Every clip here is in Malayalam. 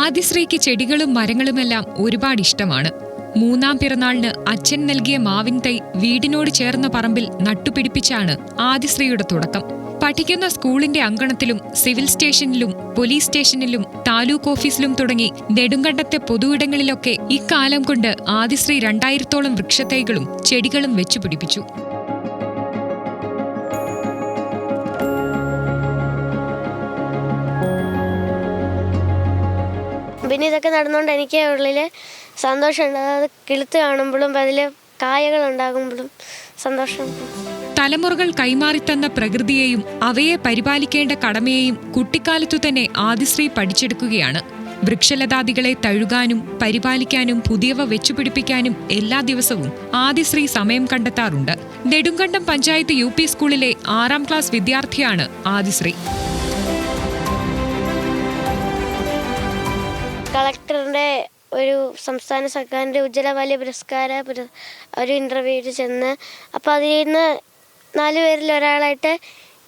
ആദിശ്രീക്ക് ചെടികളും മരങ്ങളുമെല്ലാം ഒരുപാട് ഇഷ്ടമാണ്. 3ാം പിറന്നാളിന് അച്ഛൻ നൽകിയ മാവിൻ തൈ വീടിനോട് ചേർന്ന പറമ്പിൽ നട്ടുപിടിപ്പിച്ചാണ് ആദിശ്രീയുടെ തുടക്കം. പഠിക്കുന്ന സ്കൂളിന്റെ അങ്കണത്തിലും സിവിൽ സ്റ്റേഷനിലും പോലീസ് സ്റ്റേഷനിലും താലൂക്ക് ഓഫീസിലും തുടങ്ങി നെടുങ്കണ്ടത്തെ പൊതുയിടങ്ങളിലൊക്കെ ഇക്കാലം കൊണ്ട് ആദിശ്രീ 2000-ഓളം വൃക്ഷത്തൈകളും ചെടികളും വെച്ചുപിടിപ്പിച്ചു. പിന്നെ ഇതൊക്കെ നടന്നുകൊണ്ട് എനിക്ക് ഉള്ളിൽ സന്തോഷമുണ്ട്. അത് കിളുത്ത് കാണുമ്പോഴും അതിൽ കായകൾ ഉണ്ടാകുമ്പോഴും സന്തോഷമുണ്ട്. തലമുറകൾ കൈമാറിത്തന്ന പ്രകൃതിയെയും അവയെ പരിപാലിക്കേണ്ട കടമയെയും കുട്ടിക്കാലത്തു തന്നെ ആദിശ്രീ പഠിച്ചെടുക്കുകയാണ്. വൃക്ഷലതാദികളെ തഴുകാനും പരിപാലിക്കാനും പുതിയവ വെച്ചുപിടിപ്പിക്കാനും എല്ലാ ദിവസവും ആദിശ്രീ സമയം കണ്ടെത്താറുണ്ട്. നെടുങ്കണ്ടം പഞ്ചായത്ത് UP സ്കൂളിലെ 6ാം ക്ലാസ് വിദ്യാർത്ഥിയാണ് ആദിശ്രീ. കളക്ടറിൻ്റെ ഒരു സംസ്ഥാന സർക്കാരിൻ്റെ ഉജ്ജ്വല ബാല്യ പുരസ്കാര ഒരു ഇൻ്റർവ്യൂവിൽ ചെന്ന് അപ്പോൾ അതിൽ നിന്ന് 4 പേരിൽ ഒരാളായിട്ട്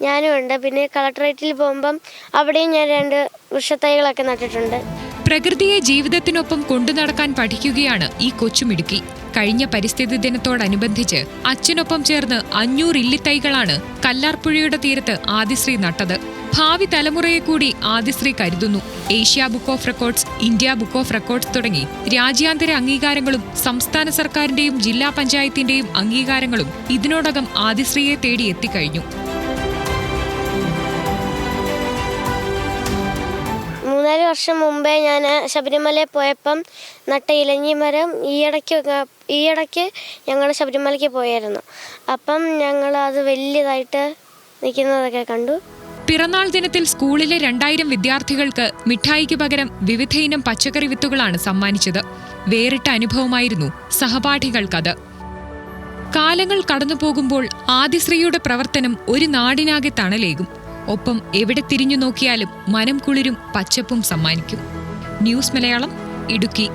ഞാനും ഉണ്ട്. പിന്നെ കളക്ടറേറ്റിൽ പോകുമ്പം അവിടെയും ഞാൻ 2 വൃക്ഷത്തൈകളൊക്കെ നട്ടിട്ടുണ്ട്. പ്രകൃതിയെ ജീവിതത്തിനൊപ്പം കൊണ്ടുനടക്കാൻ പഠിക്കുകയാണ് ഈ കൊച്ചുമിടുക്കി. കഴിഞ്ഞ പരിസ്ഥിതി ദിനത്തോടനുബന്ധിച്ച് അച്ഛനൊപ്പം ചേർന്ന് 500 ഇല്ലിത്തൈകളാണ് കല്ലാർപ്പുഴയുടെ തീരത്ത് ആദിശ്രീ നട്ടത്. ഭാവി തലമുറയെ കൂടി ആദിശ്രീ കരുതുന്നു. Asia book of records, India book of records തുടങ്ങി രാജ്യാന്തര അംഗീകാരങ്ങളും സംസ്ഥാന സർക്കാരിന്റെയും ജില്ലാ പഞ്ചായത്തിന്റെയും അംഗീകാരങ്ങളും ഇതിനോടകം ആദിശ്രീയെ തേടി എത്തിക്കഴിഞ്ഞു. 3-4 വർഷം മുമ്പേ ഞാൻ ശബരിമലയിൽ പോയപ്പം നട്ട ഇലഞ്ഞി മരം ഈയിടയ്ക്ക് ഞങ്ങൾ ശബരിമലയ്ക്ക് പോയായിരുന്നു. അപ്പം ഞങ്ങൾ അത് വലിയതായിട്ട് നിൽക്കുന്നതൊക്കെ കണ്ടു. പിറന്നാൾ ദിനത്തിൽ സ്കൂളിലെ 2000 വിദ്യാർത്ഥികൾക്ക് മിഠായിക്ക് പകരം വിവിധയിനം പച്ചക്കറി വിത്തുകളാണ് സമ്മാനിച്ചത്. വേറിട്ട അനുഭവമായിരുന്നു സഹപാഠികൾക്കത്. കാലങ്ങൾ കടന്നുപോകുമ്പോൾ ആദിശ്രീയുടെ പ്രവർത്തനം ഒരു നാടിനാകെ തണലേകും. ഒപ്പം എവിടെ തിരിഞ്ഞു നോക്കിയാലും മനം കുളിരും പച്ചപ്പും സമ്മാനിക്കും. ന്യൂസ് മലയാളം, ഇടുക്കി.